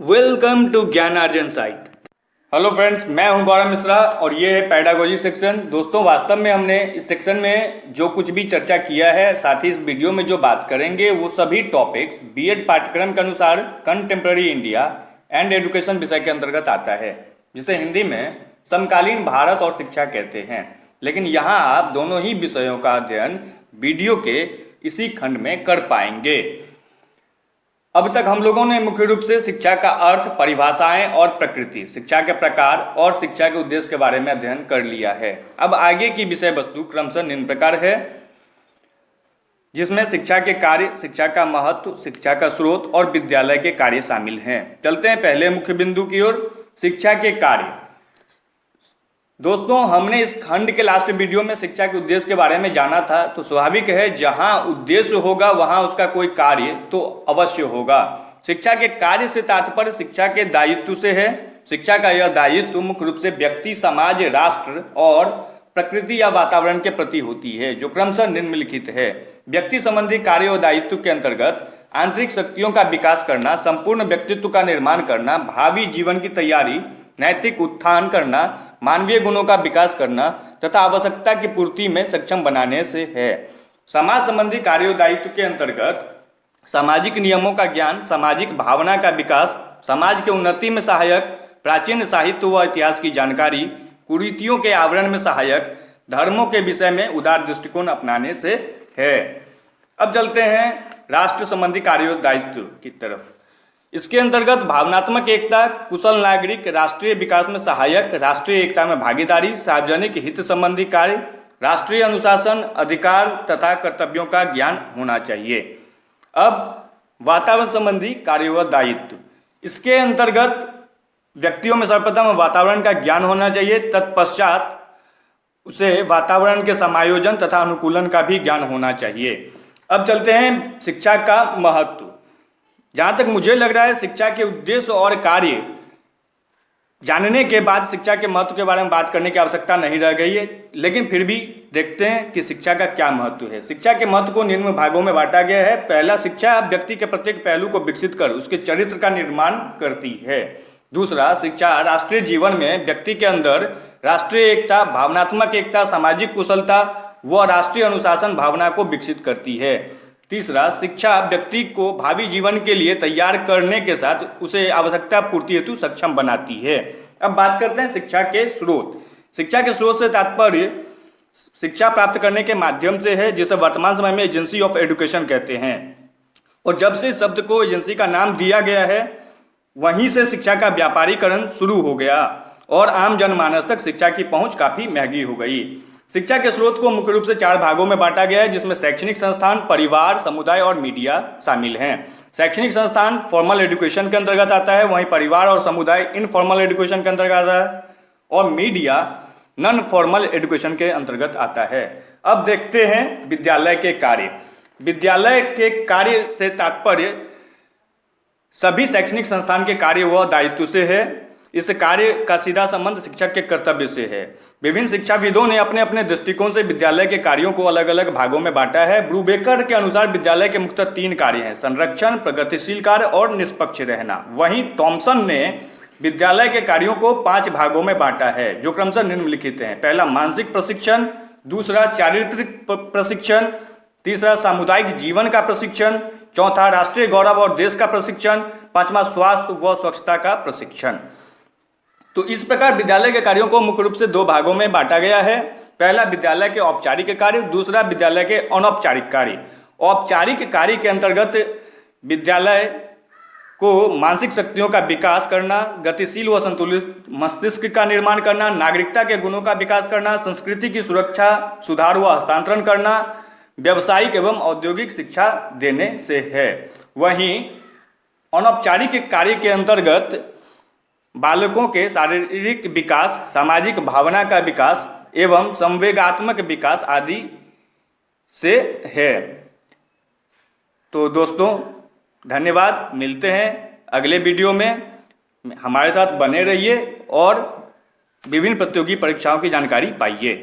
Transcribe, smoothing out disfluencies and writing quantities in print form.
Welcome to ज्ञानार्जन site. Hello friends, मैं हूं गौरव मिश्रा और ये है पेडागोजी सेक्शन। दोस्तों, वास्तव में हमने इस सेक्शन में जो कुछ भी चर्चा किया है, साथ ही इस वीडियो में जो बात करेंगे वो सभी टॉपिक्स बीएड पाठ्यक्रम के अनुसार कंटेम्प्रेरी इंडिया एंड एजुकेशन विषय के अंतर्गत आता है, जिसे हिंदी में समकालीन भारत और शिक्षा कहते हैं। लेकिन यहाँ आप दोनों ही विषयों का अध्ययन वीडियो के इसी खंड में कर पाएंगे। अब तक हम लोगों ने मुख्य रूप से शिक्षा का अर्थ, परिभाषाएं और प्रकृति, शिक्षा के प्रकार और शिक्षा के उद्देश्य के बारे में अध्ययन कर लिया है। अब आगे की विषय वस्तु क्रमशः निम्न प्रकार है, जिसमें शिक्षा के कार्य, शिक्षा का महत्व, शिक्षा का स्रोत और विद्यालय के कार्य शामिल हैं। चलते हैं पहले मुख्य बिंदु की ओर, शिक्षा के कार्य। दोस्तों, हमने इस खंड के लास्ट वीडियो में शिक्षा के उद्देश्य के बारे में जाना था, तो स्वाभाविक है जहां उद्देश्य होगा वहां उसका कोई कार्य तो अवश्य होगा। शिक्षा के कार्य से तात्पर्य शिक्षा के दायित्व से है। शिक्षा का यह दायित्व मुख्य रूप से व्यक्ति, समाज, राष्ट्र और प्रकृति या वातावरण के प्रति होती है, जो क्रमशः निम्नलिखित है। व्यक्ति संबंधी कार्य और दायित्व के अंतर्गत आंतरिक शक्तियों का विकास करना, संपूर्ण व्यक्तित्व का निर्माण करना, भावी जीवन की तैयारी, नैतिक उत्थान करना, मानवीय गुणों का विकास करना तथा आवश्यकता की पूर्ति में सक्षम बनाने से है। समाज संबंधी कार्य दायित्व के अंतर्गत सामाजिक नियमों का ज्ञान, सामाजिक भावना का विकास, समाज के उन्नति में सहायक, प्राचीन साहित्य व इतिहास की जानकारी, कुरीतियों के आवरण में सहायक, धर्मों के विषय में उदार दृष्टिकोण अपनाने से है। अब चलते हैं राष्ट्र संबंधी कार्य दायित्व की तरफ। इसके अंतर्गत भावनात्मक एकता, कुशल नागरिक, राष्ट्रीय विकास में सहायक, राष्ट्रीय एकता में भागीदारी, सार्वजनिक हित संबंधी कार्य, राष्ट्रीय अनुशासन, अधिकार तथा कर्तव्यों का ज्ञान होना चाहिए। अब वातावरण संबंधी कार्य व दायित्व। इसके अंतर्गत व्यक्तियों में सर्वप्रथम वातावरण का ज्ञान होना चाहिए, तत्पश्चात उसे वातावरण के समायोजन तथा अनुकूलन का भी ज्ञान होना चाहिए। अब चलते हैं शिक्षा का महत्व। जहाँ तक मुझे लग रहा है, शिक्षा के उद्देश्य और कार्य जानने के बाद शिक्षा के महत्व के बारे में बात करने की आवश्यकता नहीं रह गई है, लेकिन फिर भी देखते हैं कि शिक्षा का क्या महत्व है। शिक्षा के महत्व को निम्न भागों में बांटा गया है। पहला, शिक्षा व्यक्ति के प्रत्येक पहलू को विकसित कर उसके चरित्र का निर्माण करती है। दूसरा, शिक्षा राष्ट्रीय जीवन में व्यक्ति के अंदर राष्ट्रीय एकता, भावनात्मक एकता, सामाजिक कुशलता व राष्ट्रीय अनुशासन भावना को विकसित करती है। तीसरा, शिक्षा व्यक्ति को भावी जीवन के लिए तैयार करने के साथ उसे आवश्यकता पूर्ति हेतु सक्षम बनाती है। अब बात करते हैं शिक्षा के स्रोत। शिक्षा के स्रोत से तात्पर्य शिक्षा प्राप्त करने के माध्यम से है, जिसे वर्तमान समय में एजेंसी ऑफ एजुकेशन कहते हैं। और जब से शब्द को एजेंसी का नाम दिया गया है, वहीं से शिक्षा का व्यापारीकरण शुरू हो गया और आम जनमानस तक शिक्षा की पहुंच काफी महंगी हो गई। शिक्षा के स्रोत को मुख्य रूप से 4 भागों में बांटा गया है, जिसमें शैक्षणिक संस्थान, परिवार, समुदाय और मीडिया शामिल हैं। शैक्षणिक संस्थान फॉर्मल एजुकेशन के अंतर्गत आता है, वहीं परिवार और समुदाय इनफॉर्मल एजुकेशन के अंतर्गत आता है और मीडिया नॉन फॉर्मल एजुकेशन के अंतर्गत आता है। अब देखते हैं विद्यालय के कार्य। विद्यालय के कार्य से तात्पर्य सभी शैक्षणिक संस्थान के कार्य व दायित्व से है। इस कार्य का सीधा संबंध शिक्षक के कर्तव्य से है। विभिन्न शिक्षाविदों ने अपने अपने दृष्टिकोण से विद्यालय के कार्यों को अलग अलग भागों में बांटा है। ब्रूबेकर के अनुसार विद्यालय के मुख्यतः 3 कार्य हैं: संरक्षण, प्रगतिशील कार्य और निष्पक्ष रहना। वहीं थॉमसन ने विद्यालय के कार्यों को 5 भागों में बांटा है, जो क्रमशः निम्नलिखित हैं। पहला, मानसिक प्रशिक्षण। दूसरा, चारित्रिक प्रशिक्षण। तीसरा, सामुदायिक जीवन का प्रशिक्षण। चौथा, राष्ट्रीय गौरव और देश का प्रशिक्षण। पांचवा, स्वास्थ्य व स्वच्छता का प्रशिक्षण। तो इस प्रकार विद्यालय के कार्यों को मुख्य रूप से 2 भागों में बांटा गया है। पहला, विद्यालय के औपचारिक कार्य। दूसरा, विद्यालय के अनौपचारिक कार्य। औपचारिक कार्य के अंतर्गत विद्यालय को मानसिक शक्तियों का विकास करना, गतिशील व संतुलित मस्तिष्क का निर्माण करना, नागरिकता के गुणों का विकास करना, संस्कृति की सुरक्षा, सुधार व हस्तांतरण करना, व्यावसायिक एवं औद्योगिक शिक्षा देने से है। वहीं अनौपचारिक कार्य के अंतर्गत बालकों के शारीरिक विकास, सामाजिक भावना का विकास एवं संवेगात्मक विकास आदि से है। तो दोस्तों, धन्यवाद। मिलते हैं अगले वीडियो में। हमारे साथ बने रहिए और विभिन्न प्रतियोगी परीक्षाओं की जानकारी पाइए।